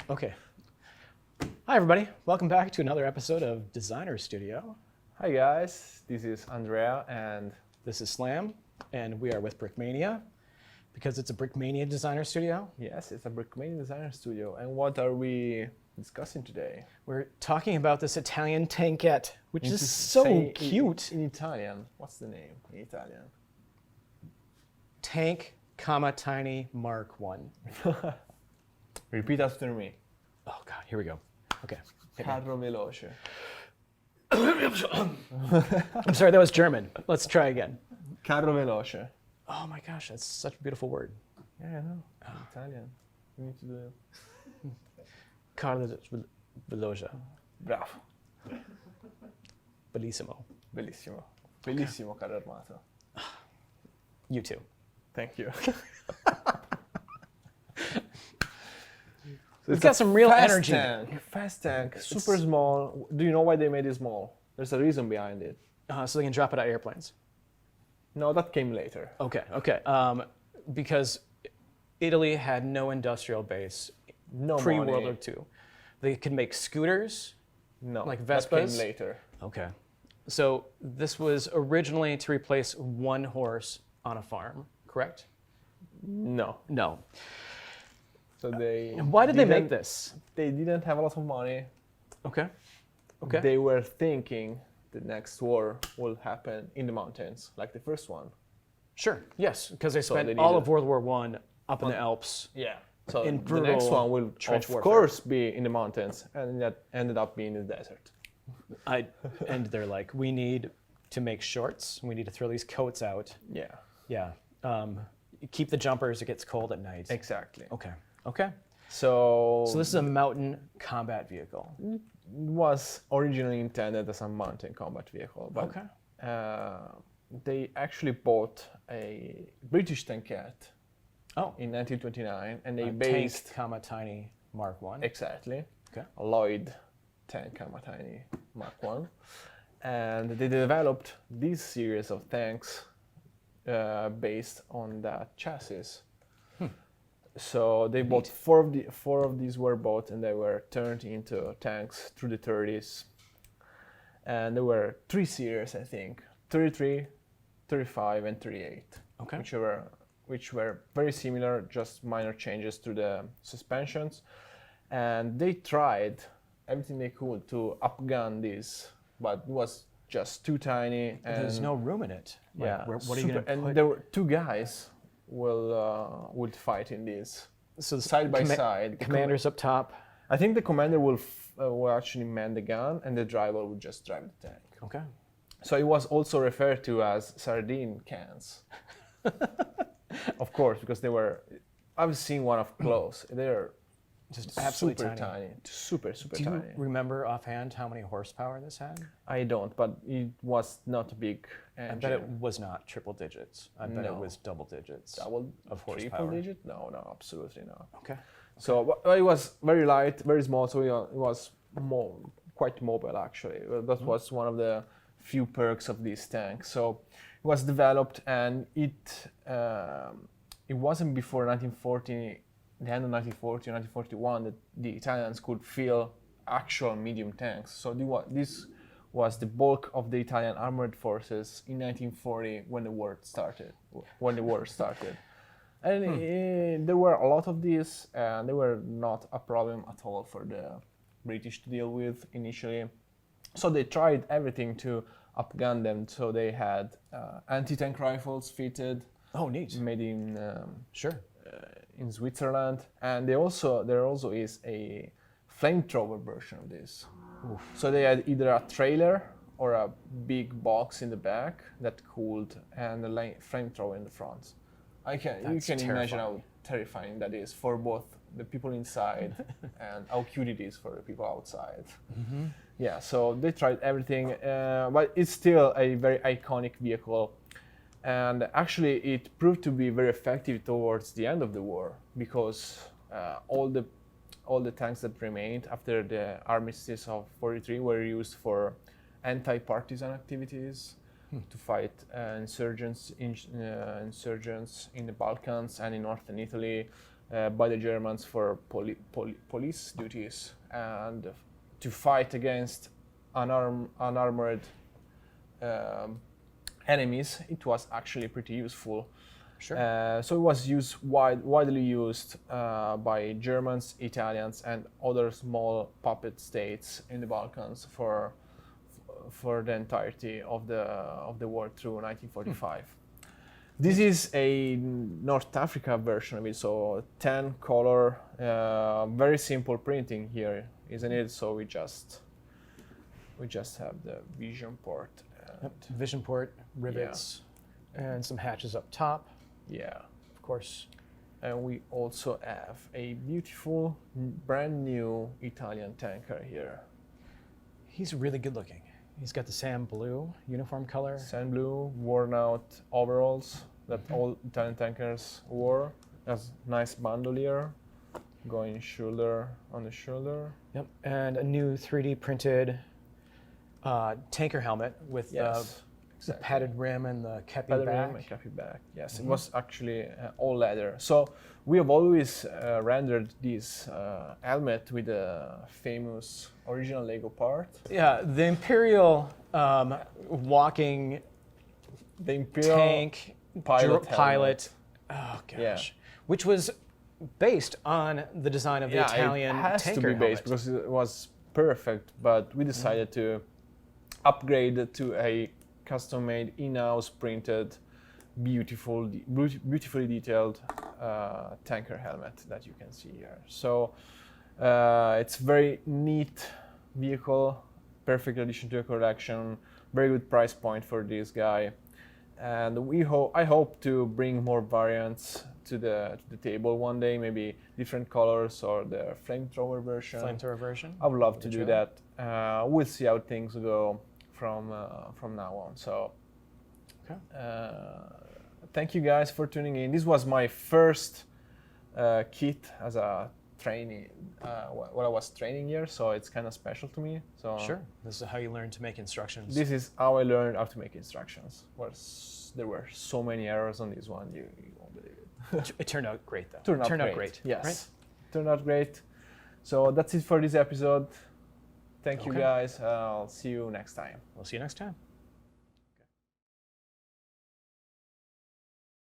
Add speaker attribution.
Speaker 1: Okay. Hi, everybody. Welcome back to another episode of Designer Studio.
Speaker 2: Hi guys, this is Andrea and
Speaker 1: This is Slam, and we are with Brickmania because it's a Brickmania Designer Studio.
Speaker 2: yes, it's a Brickmania designer studio. And what are we discussing today?
Speaker 1: We're talking about this Italian Tankette, which
Speaker 2: Need
Speaker 1: is
Speaker 2: to
Speaker 1: so
Speaker 2: say
Speaker 1: cute.
Speaker 2: In Italian, what's the name in Italian?
Speaker 1: Tank, Tiny Mark 1.
Speaker 2: Repeat after me.
Speaker 1: Oh, God, here we go. Okay.
Speaker 2: Carro veloce.
Speaker 1: I'm sorry, that was German. Let's try again.
Speaker 2: Carro veloce.
Speaker 1: Oh my gosh, that's such a beautiful word.
Speaker 2: Yeah, I know. Italian. You need to do it.
Speaker 1: Carlo Veloce.
Speaker 2: Bravo.
Speaker 1: Bellissimo.
Speaker 2: Bellissimo. Bellissimo, caro armato.
Speaker 1: You too.
Speaker 2: Thank you.
Speaker 1: We've got some real energy.
Speaker 2: Fast tank, super small. Do you know why they made it small? There's a reason behind it.
Speaker 1: So they can drop it out of airplanes.
Speaker 2: No, that came later.
Speaker 1: Okay. Because Italy had no industrial base
Speaker 2: No
Speaker 1: pre-World
Speaker 2: money.
Speaker 1: War II. They could make scooters.
Speaker 2: No,
Speaker 1: Like
Speaker 2: that came
Speaker 1: Vespas?
Speaker 2: later.
Speaker 1: Okay. So this was originally to replace one horse on a farm, correct?
Speaker 2: No.
Speaker 1: No.
Speaker 2: So they.
Speaker 1: And why did they make
Speaker 2: didn't-
Speaker 1: this?
Speaker 2: They didn't have a lot of money.
Speaker 1: Okay. Okay.
Speaker 2: They were thinking the next war will happen in the mountains, like the first one.
Speaker 1: Sure. Yes, because they
Speaker 2: So
Speaker 1: spent
Speaker 2: they
Speaker 1: all
Speaker 2: needed-
Speaker 1: of World War I up in the Alps.
Speaker 2: Yeah. So
Speaker 1: In
Speaker 2: the next
Speaker 1: brutal
Speaker 2: one will,
Speaker 1: trench
Speaker 2: of
Speaker 1: warfare.
Speaker 2: course, be in the mountains, and that ended up being in the desert.
Speaker 1: And they're like, we need to make shorts. We need to throw these coats out.
Speaker 2: Yeah.
Speaker 1: Yeah. Keep the jumpers. It gets cold at night.
Speaker 2: Exactly.
Speaker 1: Okay. Okay.
Speaker 2: So.
Speaker 1: So this is a mountain combat vehicle.
Speaker 2: It was originally intended as a mountain combat vehicle, but
Speaker 1: Okay.
Speaker 2: they actually bought a British Tankette
Speaker 1: Oh.
Speaker 2: in 1929, and they
Speaker 1: A
Speaker 2: based
Speaker 1: Tank, Tiny Mark 1.
Speaker 2: exactly
Speaker 1: Okay.
Speaker 2: a Lloyd tank, Tiny Mark 1, and they developed this series of tanks based on that chassis. So they bought four of these were bought, and they were turned into tanks through the 30s. And there were 3 series, I think, 33, 35, and 38,
Speaker 1: Okay.
Speaker 2: which were very similar, just minor changes to the suspensions. And they tried everything they could to upgun this, but it was just too tiny. And
Speaker 1: There's no room in it. Like,
Speaker 2: yeah,
Speaker 1: what are you going to
Speaker 2: and
Speaker 1: put?
Speaker 2: there were 2 guys would fight in this.
Speaker 1: So the
Speaker 2: side by side. The
Speaker 1: Commanders up top.
Speaker 2: I think the commander will actually man the gun, and the driver would just drive the tank.
Speaker 1: Okay.
Speaker 2: So it was also referred to as sardine cans. Of course, because they were. I've seen one up close. They're
Speaker 1: Just absolutely
Speaker 2: super
Speaker 1: tiny.
Speaker 2: super
Speaker 1: Do you
Speaker 2: tiny.
Speaker 1: remember offhand how many horsepower this had?
Speaker 2: I don't, but it was not a big
Speaker 1: I
Speaker 2: engine.
Speaker 1: bet it was not triple digits. I bet it
Speaker 2: No.
Speaker 1: was double digits
Speaker 2: Double,
Speaker 1: of
Speaker 2: triple
Speaker 1: horsepower.
Speaker 2: digit? No, absolutely not.
Speaker 1: Okay.
Speaker 2: So but it was very light, very small. So it was quite mobile actually. That was one of the few perks of this tank. So it was developed, and it wasn't before 1940, the end of 1940 or 1941, that the Italians could field actual medium tanks. So this was the bulk of the Italian armored forces in 1940 when the war started. And there were a lot of these, and they were not a problem at all for the British to deal with initially. So they tried everything to upgun them. So they had anti-tank rifles fitted,
Speaker 1: Oh, neat.
Speaker 2: made in
Speaker 1: Sure.
Speaker 2: in Switzerland, and there also is a flamethrower version of this.
Speaker 1: Oof.
Speaker 2: So they had either a trailer or a big box in the back that cooled, and a flamethrower in the front. You
Speaker 1: That's
Speaker 2: can imagine
Speaker 1: terrifying.
Speaker 2: how terrifying that is for both the people inside and how cute it is for the people outside.
Speaker 1: Mm-hmm.
Speaker 2: Yeah, so they tried everything, but it's still a very iconic vehicle. And actually, it proved to be very effective towards the end of the war, because all the tanks that remained after the armistice of '43 were used for anti-partisan activities, to fight insurgents in the Balkans and in northern Italy, by the Germans for police duties and to fight against unarmored enemies. It was actually pretty useful.
Speaker 1: Sure.
Speaker 2: So it was widely used by Germans, Italians, and other small puppet states in the Balkans for the entirety of the war through 1945. This is a North Africa version of it, so 10 color, very simple printing here, isn't it? So we just have the vision port. And
Speaker 1: Vision port, rivets, and some hatches up top.
Speaker 2: Yeah,
Speaker 1: of course.
Speaker 2: And we also have a beautiful, brand new Italian tanker here.
Speaker 1: He's really good looking. He's got the sand blue uniform color.
Speaker 2: Sand blue, worn out overalls that all Italian tankers wore. Has nice bandolier going on the shoulder.
Speaker 1: Yep, and a new 3D printed tanker helmet with the padded rim and the kepi back.
Speaker 2: Yes, it was actually all leather. So we have always rendered this helmet with the famous original Lego part.
Speaker 1: Yeah, the Imperial walking
Speaker 2: The Imperial
Speaker 1: tank
Speaker 2: pilot.
Speaker 1: Oh gosh,
Speaker 2: Yeah.
Speaker 1: which was based on the design of the Italian
Speaker 2: it has
Speaker 1: tanker
Speaker 2: to be based
Speaker 1: helmet.
Speaker 2: because it was perfect, but we decided to upgrade it to a custom-made, in-house printed, beautifully detailed tanker helmet that you can see here. So it's very neat vehicle, perfect addition to the collection, very good price point for this guy, and I hope to bring more variants to the table one day, maybe different colors or the flamethrower version. I would love to do that. We'll see how things go from now on. So thank you guys for tuning in. This was my first kit as a trainee while I was training here, so it's kind of special to me. So
Speaker 1: Sure, this is how you learn to make instructions.
Speaker 2: this is how I learned how to make instructions. There were so many errors on this one, you won't believe it.
Speaker 1: It turned out great though.
Speaker 2: Turned out great. Yes,
Speaker 1: right?
Speaker 2: turned out great. So that's it for this episode. Thank you
Speaker 1: Okay.
Speaker 2: guys. I'll see you next time.
Speaker 1: We'll see you next time.